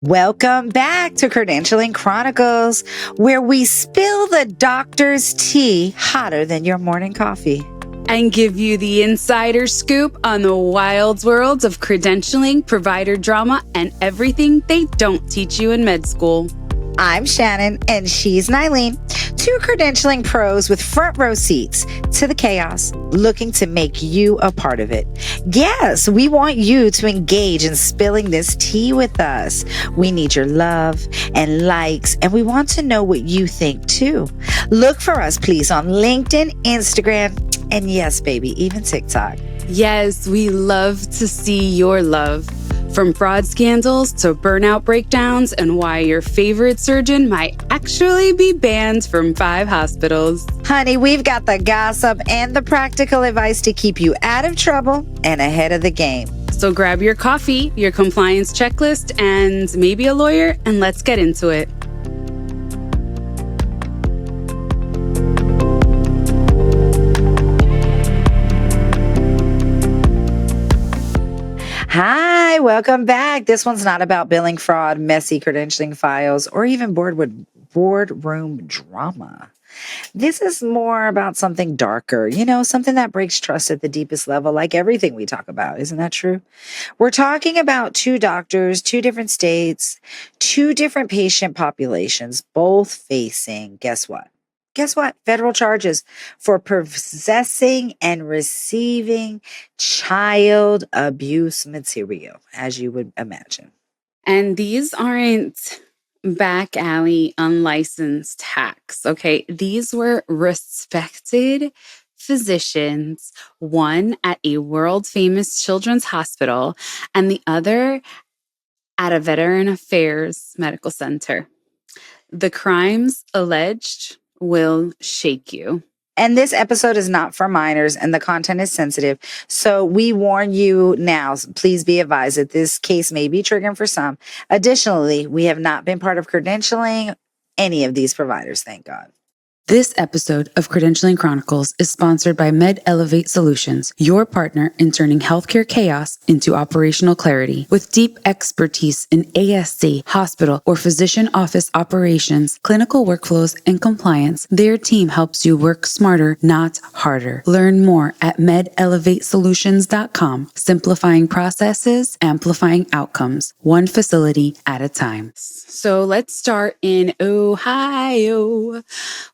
Welcome back to Credentialing Chronicles, where we spill the doctor's tea hotter than your morning coffee. And give you the insider scoop on the wild worlds of credentialing, provider drama, and everything they don't teach you in med school. I'm Shannen, and she's Nyleen, two credentialing pros with front row seats to the chaos, looking to make you a part of it. Yes, we want you to engage in spilling this tea with us. We need your love and likes, and we want to know what you think too. Look for us, please, on LinkedIn, Instagram, and yes, baby, even TikTok. Yes, we love to see your love. From fraud scandals to burnout breakdowns and why your favorite surgeon might actually be banned from 5 hospitals. Honey, we've got the gossip and the practical advice to keep you out of trouble and ahead of the game. So grab your coffee, your compliance checklist, and maybe a lawyer, and let's get into it. Hi, welcome back. This one's not about billing fraud, messy credentialing files, or even boardroom drama. This is more about something darker, something that breaks trust at the deepest level, like everything we talk about. Isn't that true? We're talking about 2 doctors, 2 different states, 2 different patient populations, both facing, guess what? Federal charges for possessing and receiving child abuse material, as you would imagine. And these aren't back alley unlicensed hacks, okay? These were respected physicians, one at a world famous children's hospital and the other at a veteran affairs medical center. The crimes alleged will shake you. And this episode is not for minors and the content is sensitive. So we warn you now, please be advised that this case may be triggering for some. Additionally, we have not been part of credentialing any of these providers, thank God. This episode of Credentialing Chronicles is sponsored by Med Elevate Solutions, your partner in turning healthcare chaos into operational clarity. With deep expertise in ASC, hospital, or physician office operations, clinical workflows, and compliance, their team helps you work smarter, not harder. Learn more at medelevatesolutions.com, simplifying processes, amplifying outcomes, one facility at a time. So let's start in Ohio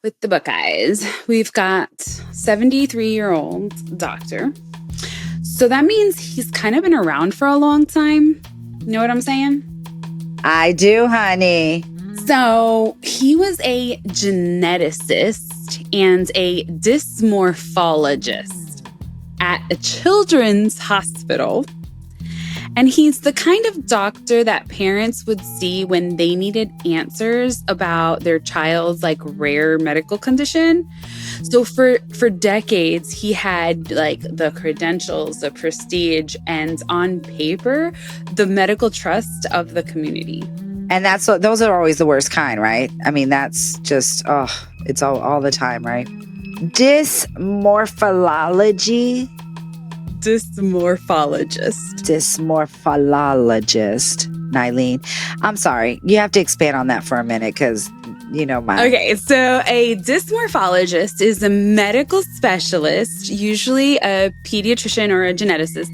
with the Buckeyes. We've got 73-year-old doctor. So that means he's kind of been around for a long time. You know what I'm saying? I do, honey. So he was a geneticist and a dysmorphologist at a children's hospital. And he's the kind of doctor that parents would see when they needed answers about their child's rare medical condition. So for decades, he had the credentials, the prestige, and on paper, the medical trust of the community. And those are always the worst kind, right? I mean, that's just, it's all the time, right? Dysmorphologist, Nyleen. I'm sorry. You have to expand on that for a minute because, Okay, so a dysmorphologist is a medical specialist, usually a pediatrician or a geneticist,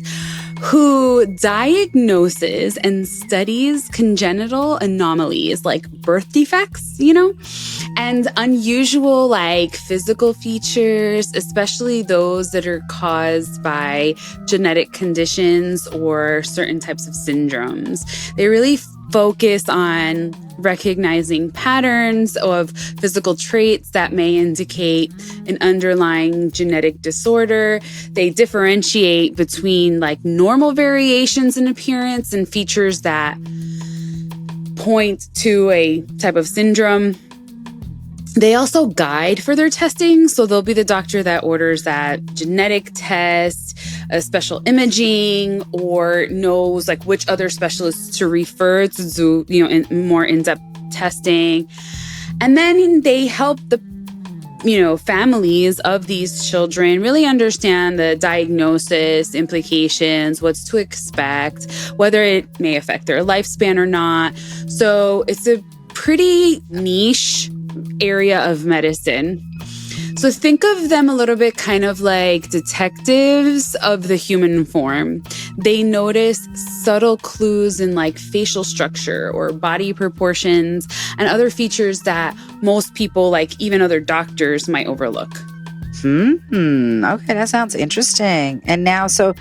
who diagnoses and studies congenital anomalies like birth defects, and unusual physical features, especially those that are caused by genetic conditions or certain types of syndromes. They really focus on recognizing patterns of physical traits that may indicate an underlying genetic disorder. They differentiate between normal variations in appearance and features that point to a type of syndrome. They also guide for their testing. So they'll be the doctor that orders that genetic test, a special imaging, or knows which other specialists to refer to do, more in-depth testing. And then they help the families of these children really understand the diagnosis, implications, what's to expect, whether it may affect their lifespan or not. So it's a pretty niche area of medicine. So think of them a little bit kind of like detectives of the human form. They notice subtle clues in like facial structure or body proportions and other features that most people, like even other doctors, might overlook. Okay, that sounds interesting. And now, so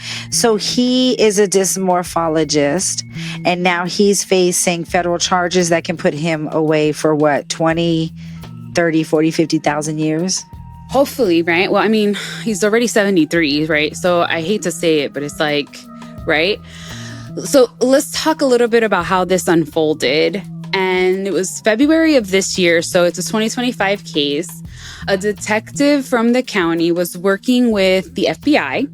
he is a dysmorphologist, and now he's facing federal charges that can put him away for what, 20, 30, 40, 50,000 years? Hopefully, right? Well, I mean, he's already 73, right? So I hate to say it, but it's like, right? So let's talk a little bit about how this unfolded. And it was February of this year, so it's a 2025 case. A detective from the county was working with the FBI,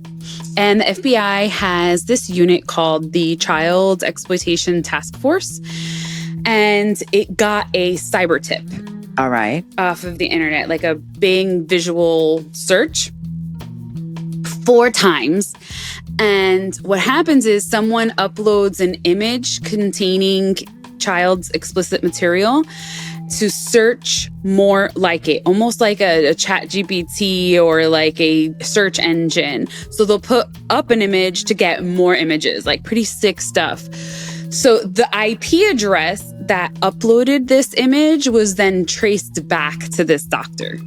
and the FBI has this unit called the Child Exploitation Task Force, and it got a cyber tip. All right. Off of the internet, like a Bing visual search 4 times. And what happens is someone uploads an image containing child's explicit material to search more like it, almost like a chat GPT or like a search engine. So they'll put up an image to get more images, like pretty sick stuff. So the IP address that uploaded this image was then traced back to this doctor.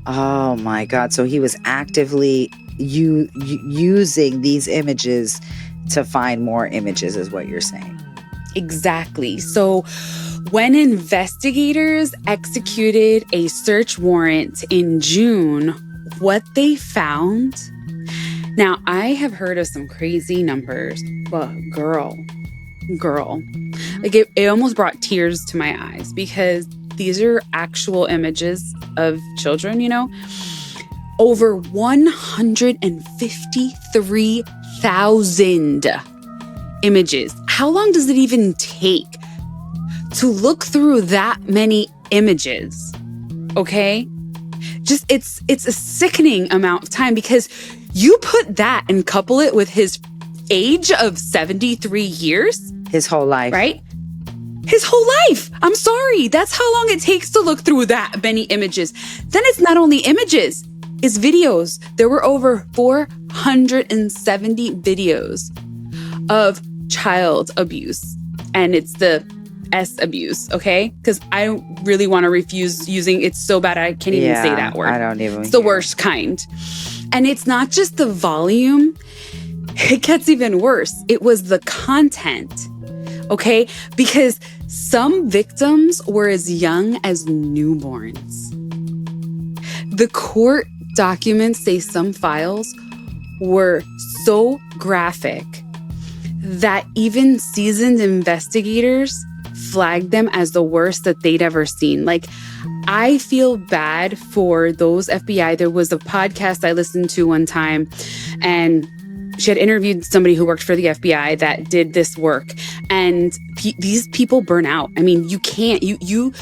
Oh my God. So he was actively using these images to find more images, is what you're saying. Exactly. So when investigators executed a search warrant in June, what they found... Now, I have heard of some crazy numbers, but girl, like it almost brought tears to my eyes, because these are actual images of children, over 153,000 images. How long does it even take to look through that many images? Okay? Just it's a sickening amount of time, because you put that and couple it with his age of 73 years. His whole life. Right? His whole life. I'm sorry. That's how long it takes to look through that many images. Then it's not only images, it's videos. There were over 470 videos of child abuse. And it's the S abuse, okay? Because I don't really want to refuse using it's so bad I can't even say that word. I don't even. It's the worst kind. And it's not just the volume. It gets even worse. It was the content, okay? Because some victims were as young as newborns. The court documents say some files were so graphic that even seasoned investigators flagged them as the worst that they'd ever seen. Like, I feel bad for those FBI. There was a podcast I listened to one time, and she had interviewed somebody who worked for the FBI that did this work. And these people burn out. I mean, you can't, you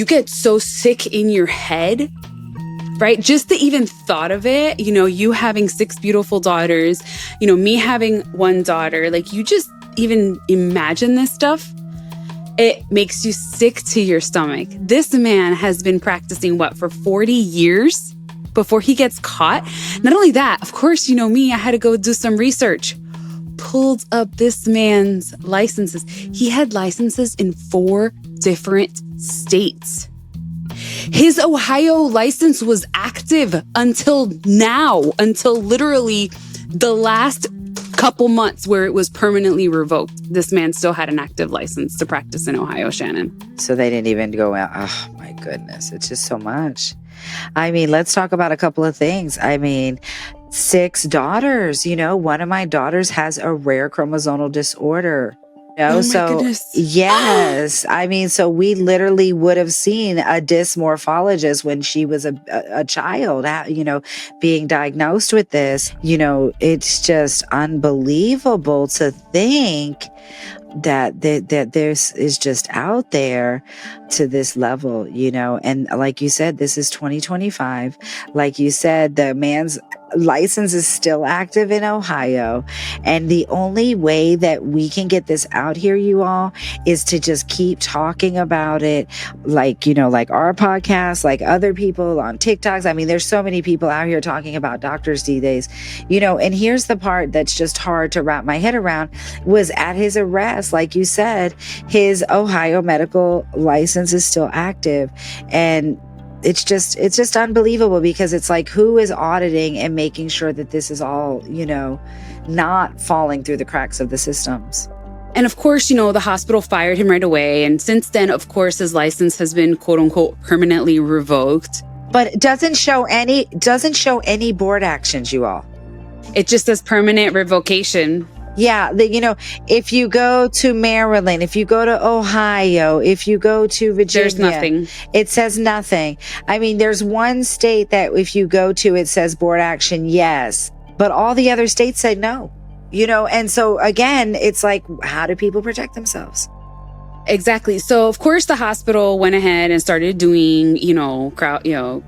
get so sick in your head, right? Just the even thought of it, you having 6 beautiful daughters, me having 1 daughter, like you just even imagine this stuff. It makes you sick to your stomach. This man has been practicing for 40 years before he gets caught. Not only that, of course, me, I had to go do some research. Pulled up this man's licenses. He had licenses in 4 different states. His Ohio license was active until now, until literally the last couple months where it was permanently revoked. This man still had an active license to practice in Ohio, Shannon. So they didn't even go out. Oh my goodness. It's just so much. I mean, let's talk about a couple of things. I mean, 6 daughters, one of my daughters has a rare chromosomal disorder. Oh my goodness. Yes. I mean, so we literally would have seen a dysmorphologist when she was a child, being diagnosed with this. It's just unbelievable to think that this is just out there to this level, and like you said, this is 2025. Like you said, the man's license is still active in Ohio, and the only way that we can get this out here, you all, is to just keep talking about it, like like our podcast, like other people on TikToks. I mean, there's so many people out here talking about doctors these days, and here's the part that's just hard to wrap my head around. Was at his arrest, like you said, his Ohio medical license is still active, and it's just unbelievable, because it's like, who is auditing and making sure that this is all, not falling through the cracks of the systems? And of course, the hospital fired him right away. And since then, of course, his license has been, quote unquote, permanently revoked. But it doesn't show any board actions, you all. It just says permanent revocation. Yeah, if you go to Maryland, if you go to Ohio, if you go to Virginia, there's nothing. It says nothing. I mean, there's one state that if you go to, it says board action, yes, but all the other states said no. And so again, it's like, how do people protect themselves? Exactly. So of course the hospital went ahead and started doing,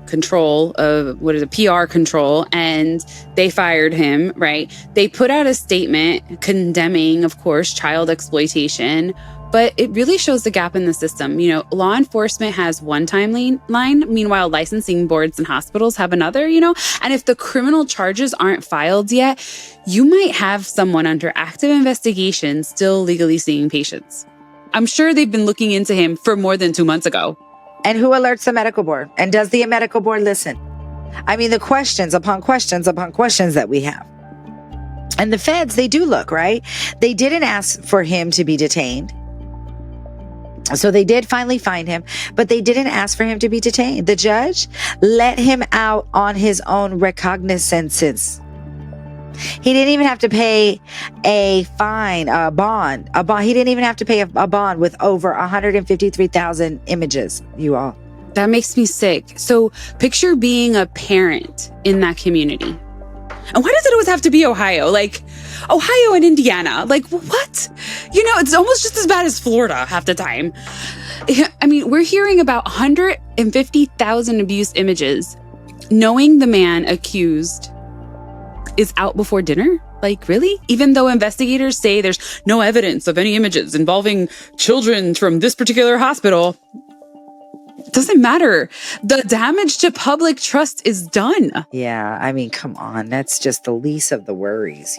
control of PR control, and they fired him, right? They put out a statement condemning, of course, child exploitation, but it really shows the gap in the system. Law enforcement has one timeline, meanwhile licensing boards and hospitals have another, and if the criminal charges aren't filed yet, you might have someone under active investigation still legally seeing patients. I'm sure they've been looking into him for more than 2 months ago. And who alerts the medical board? And does the medical board listen? I mean, the questions upon questions upon questions that we have. And the feds, they do look, right? They didn't ask for him to be detained. So they did finally find him, but they didn't ask for him to be detained. The judge let him out on his own recognizances. He didn't even have to pay a fine, a bond. He didn't even have to pay a bond with over 153,000 images, you all. That makes me sick. So picture being a parent in that community. And why does it always have to be Ohio? Like Ohio and Indiana? Like what? It's almost just as bad as Florida half the time. I mean, we're hearing about 150,000 abuse images, knowing the man accused is out before dinner? Like, really? Even though investigators say there's no evidence of any images involving children from this particular hospital, it doesn't matter. The damage to public trust is done. Yeah, I mean, come on. That's just the least of the worries,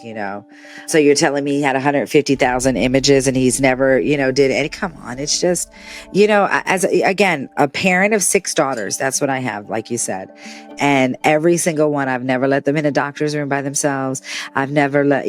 So you're telling me he had 150,000 images and he's never, did any? Come on. It's just, again, a parent of 6 daughters. That's what I have, like you said. And every single one, I've never let them in a doctor's room by themselves. I've never let,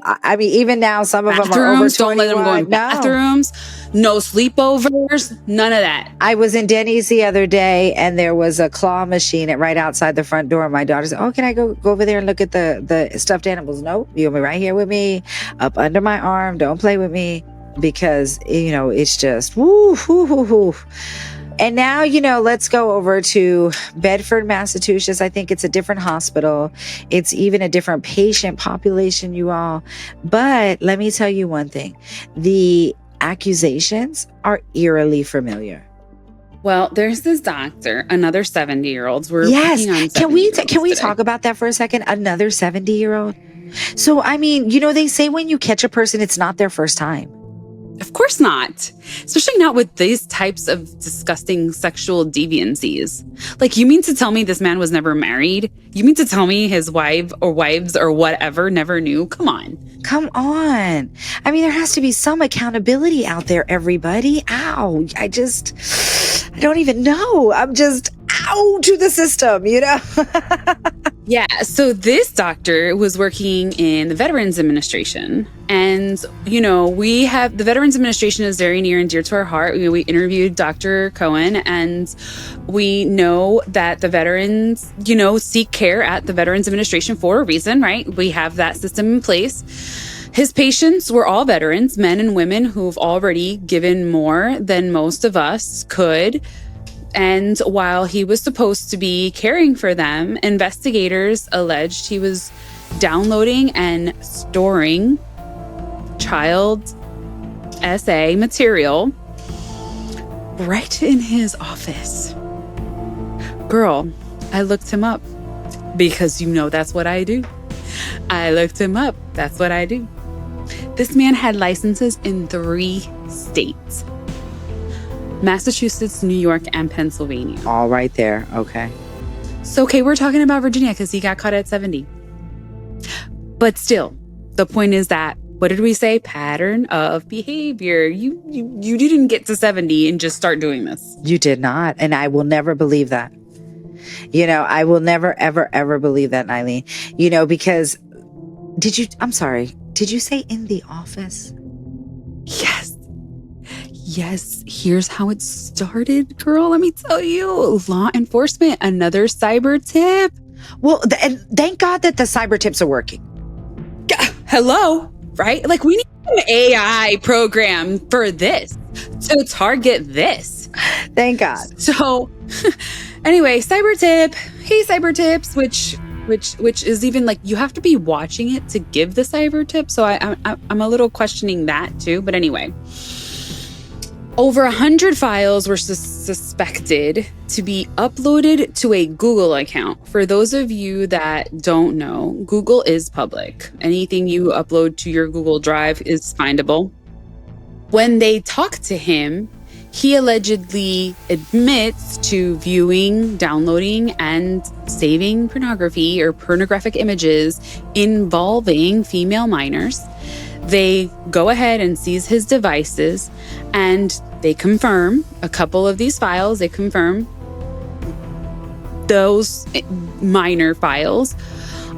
I mean, even now, some of them are over 21. Don't let them go in bathrooms. No sleepovers. None of that. I was in Denny's the other day, and there was a claw machine right outside the front door. My daughter said, "Oh, can I go over there and look at the stuffed animals?" Nope, you'll be right here with me, up under my arm. Don't play with me, because it's just woo, woo, woo, woo. And now, let's go over to Bedford, Massachusetts. I think it's a different hospital. It's even a different patient population, you all. But let me tell you one thing. The accusations are eerily familiar. Well, there's this doctor, another 70-year-old. Yes. Can we talk about that for a second? Another 70-year-old? So, I mean, they say when you catch a person, it's not their first time. Of course not. Especially not with these types of disgusting sexual deviancies. Like, you mean to tell me this man was never married? You mean to tell me his wife or wives or whatever never knew? Come on. Come on. I mean, there has to be some accountability out there, everybody. Ow. I don't even know. I'm just ow to the system, Yeah, so this doctor was working in the Veterans Administration. And, we have the Veterans Administration is very near and dear to our heart. We interviewed Dr. Cohen, and we know that the veterans, seek care at the Veterans Administration for a reason, right? We have that system in place. His patients were all veterans, men and women who've already given more than most of us could. And while he was supposed to be caring for them, investigators alleged he was downloading and storing child essay material right in his office. Girl, I looked him up because that's what I do. I looked him up. That's what I do. This man had licenses in 3 states: Massachusetts, New York, and Pennsylvania. All right there. Okay. So, we're talking about Virginia because he got caught at 70. But still, the point is that, what did we say? Pattern of behavior. You didn't get to 70 and just start doing this. You did not. And I will never believe that. I will never, ever, ever believe that, Nyleen. Because I'm sorry, did you say in the office? Yes, here's how it started, girl. Let me tell you. Law enforcement, another cyber tip. Well, and thank God that the cyber tips are working. Hello, right? Like, we need an AI program for this to target this. Thank God. So anyway, cyber tip. Hey, cyber tips, which is even like, you have to be watching it to give the cyber tip. So I'm a little questioning that too. But anyway, over 100 files were suspected to be uploaded to a Google account. For those of you that don't know, Google is public. Anything you upload to your Google Drive is findable. When they talk to him, he allegedly admits to viewing, downloading, and saving pornography or pornographic images involving female minors. They go ahead and seize his devices, and they confirm a couple of these files. They confirm those minor files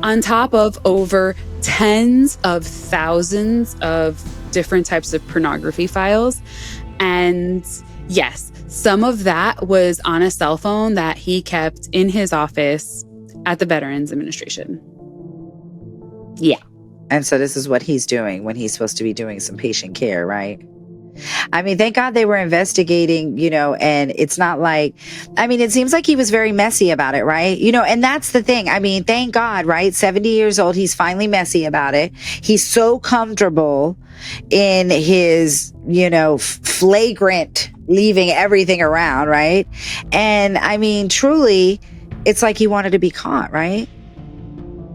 on top of over tens of thousands of different types of pornography files. And yes, some of that was on a cell phone that he kept in his office at the Veterans Administration. Yeah. And so this is what he's doing when he's supposed to be doing some patient care, right? I mean, thank God they were investigating, and it's not like, it seems like he was very messy about it, right? And that's the thing. Thank God, right? 70 years old. He's finally messy about it. He's so comfortable in his, flagrant leaving everything around, right? And truly, it's like he wanted to be caught, right?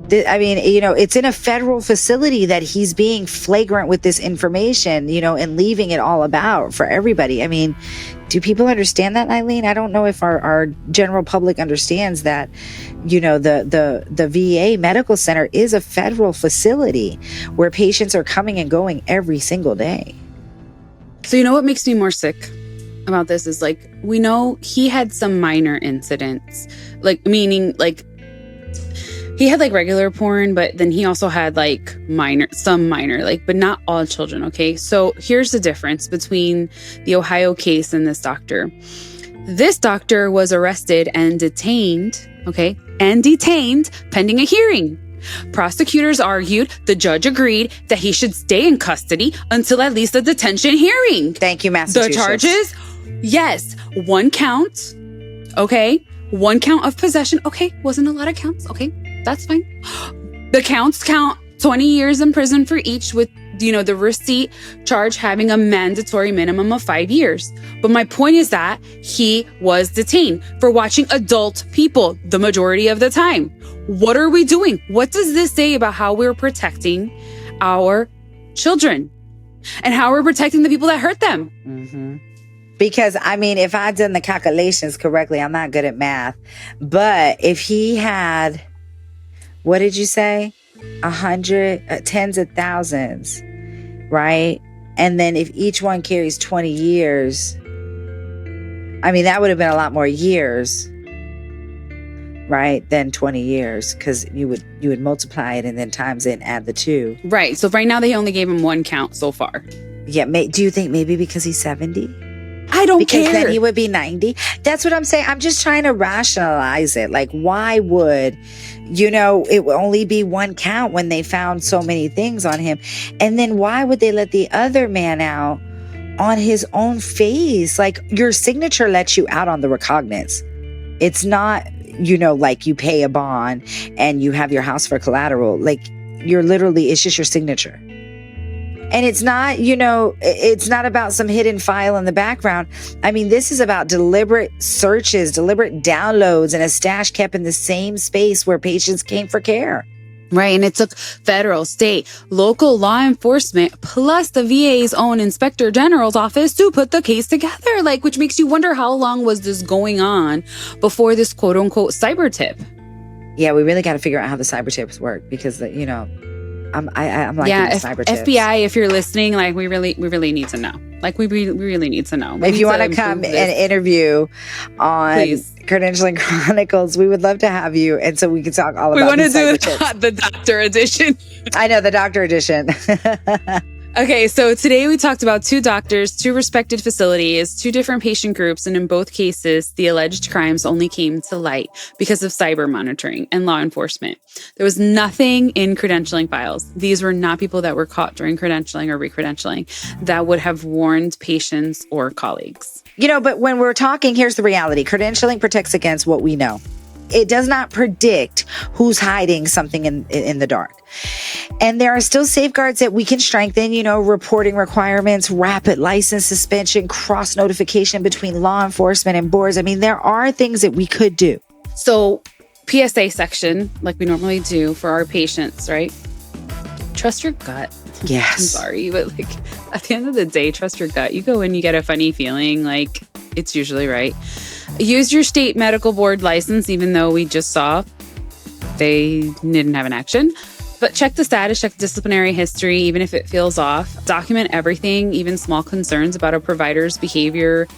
It's in a federal facility that he's being flagrant with this information, and leaving it all about for everybody. Do people understand that, Nyleen? I don't know if our general public understands that, the VA medical center is a federal facility where patients are coming and going every single day. So what makes me more sick about this is, like, we know he had some minor incidents, meaning he had regular porn, but then he also had some minor, but not all children. Okay. So here's the difference between the Ohio case and this doctor. This doctor was arrested and detained. Okay. And detained pending a hearing. Prosecutors argued, the judge agreed that he should stay in custody until at least the detention hearing. Thank you, Massachusetts. The charges? Yes. 1 count. Okay. 1 count of possession. Okay. Wasn't a lot of counts. Okay. That's fine. The counts count 20 years in prison for each, with, the receipt charge having a mandatory minimum of 5 years. But my point is that he was detained for watching adult people the majority of the time. What are we doing? What does this say about how we're protecting our children and how we're protecting the people that hurt them? Mm-hmm. Because, if I'd done the calculations correctly, I'm not good at math, but if he had, what did you say? 100, tens of thousands, right? And then if each one carries 20 years, that would have been a lot more years, right? Than 20 years, because you would multiply it and then times it and add the 2. Right. So right now they only gave him 1 count so far. Yeah. Do you think maybe because he's 70? I don't care. Because then he would be 90. That's what I'm saying. I'm just trying to rationalize it. Why would, it would only be 1 count when they found so many things on him? And then why would they let the other man out on his own face? Your signature lets you out on the recognizance. It's not, you pay a bond and you have your house for collateral. You're literally, it's just your signature. And it's not, it's not about some hidden file in the background. I mean, this is about deliberate searches, deliberate downloads, and a stash kept in the same space where patients came for care. Right. And it took federal, state, local law enforcement, plus the VA's own inspector general's office to put the case together. Which makes you wonder, how long was this going on before this quote unquote cyber tip? Yeah, we really got to figure out how the cyber tips work, because I'm liking the cyber tips. FBI, if you're listening, we really need to know. We really need to know. If you want to come and interview on Credentialing Chronicles, we would love to have you, and so we can talk all about. We want to do the doctor edition. I know, the doctor edition. Okay, so today we talked about 2 doctors, 2 respected facilities, 2 different patient groups, and in both cases, the alleged crimes only came to light because of cyber monitoring and law enforcement. There was nothing in credentialing files. These were not people that were caught during credentialing or recredentialing that would have warned patients or colleagues. But when we're talking, here's the reality. Credentialing protects against what we know. It does not predict who's hiding something in the dark. And there are still safeguards that we can strengthen, reporting requirements, rapid license suspension, cross notification between law enforcement and boards. I mean, there are things that we could do. So PSA section, like we normally do for our patients, right? Trust your gut. Yes. I'm sorry, but at the end of the day, trust your gut. You go in, you get a funny feeling, it's usually right. Use your state medical board license, even though we just saw they didn't have an action. But check the status, check the disciplinary history, even if it feels off. Document everything, even small concerns about a provider's behavior,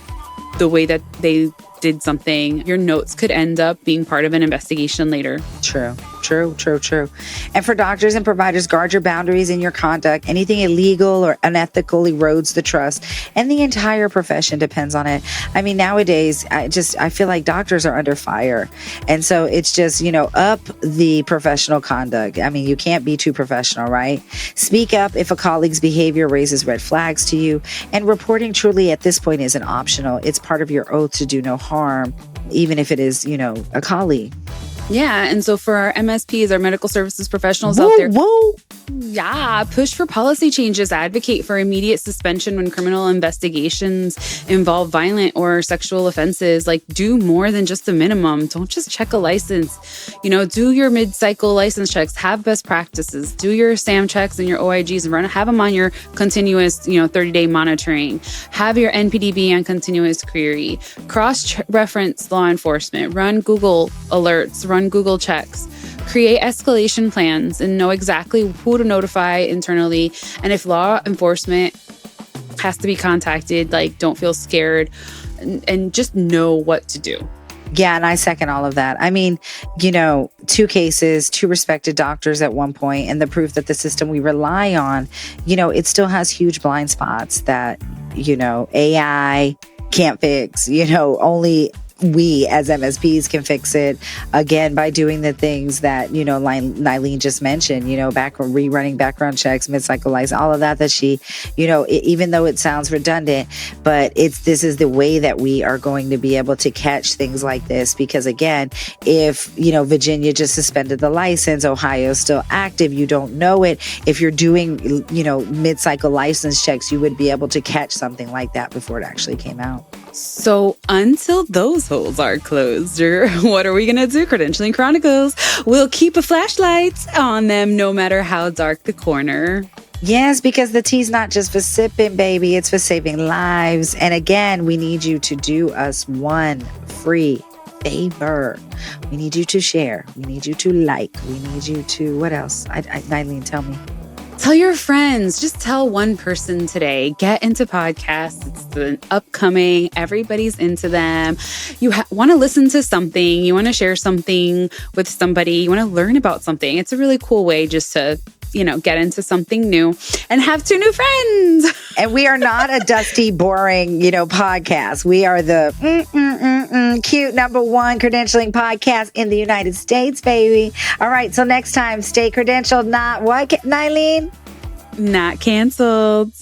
the way that they did something. Your notes could end up being part of an investigation later. True. And for doctors and providers, guard your boundaries in your conduct. Anything illegal or unethical erodes the trust, and the entire profession depends on it. I mean, nowadays, I feel like doctors are under fire. And so it's just, up the professional conduct. I mean, you can't be too professional, right? Speak up if a colleague's behavior raises red flags to you. And reporting truly at this point isn't optional. It's part of your oath to do no harm, even if it is, a colleague. Yeah. And so for our MSPs, our medical services professionals out there, push for policy changes, advocate for immediate suspension when criminal investigations involve violent or sexual offenses. Do more than just the minimum. Don't just check a license. Do your mid-cycle license checks, have best practices, do your SAM checks and your OIGs, and have them on your continuous, 30-day monitoring. Have your NPDB on continuous query. Cross-reference law enforcement. Run Google alerts. Run Google checks. Create escalation plans and know exactly who to notify internally. And if law enforcement has to be contacted, don't feel scared and just know what to do. Yeah, and I second all of that. I mean, 2 cases, 2 respected doctors at one point, and the proof that the system we rely on, it still has huge blind spots that, AI can't fix, only we as MSPs can fix it, again, by doing the things that, Nyleen just mentioned, rerunning background checks, mid-cycle license, all of that she, even though it sounds redundant, but this is the way that we are going to be able to catch things like this. Because again, if, Virginia just suspended the license, Ohio's still active, you don't know it. If you're doing, mid-cycle license checks, you would be able to catch something like that before it actually came out. So until those holes are closed, what are we going to do, Credentialing Chronicles? We'll keep a flashlight on them no matter how dark the corner. Yes, because the tea's not just for sipping, baby. It's for saving lives. And again, we need you to do us one free favor. We need you to share. We need you to like. We need you to, what else? Nyleen, tell me. Tell your friends. Just tell one person today. Get into podcasts. It's the upcoming. Everybody's into them. You want to listen to something. You want to share something with somebody. You want to learn about something. It's a really cool way just to, get into something new and have 2 new friends. And we are not a dusty, boring, podcast. We are the cute #1 credentialing podcast in the United States, baby. All right. So next time, stay credentialed, not what, Nyleen? Not canceled.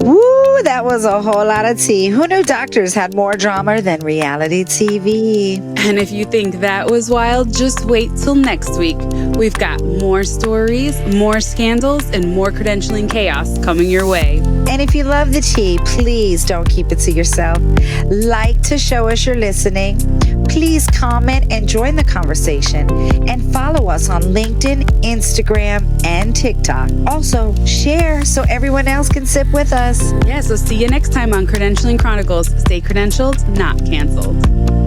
Woo, that was a whole lot of tea. Who knew doctors had more drama than reality TV? And if you think that was wild, just wait till next week. We've got more stories, more scandals, and more credentialing chaos coming your way. And if you love the tea, please don't keep it to yourself. Like to show us you're listening. Please comment and join the conversation. And follow us on LinkedIn, Instagram, and TikTok. Also, share so everyone else can sip with us. Yeah, so see you next time on Credentialing Chronicles. Stay credentialed, not canceled.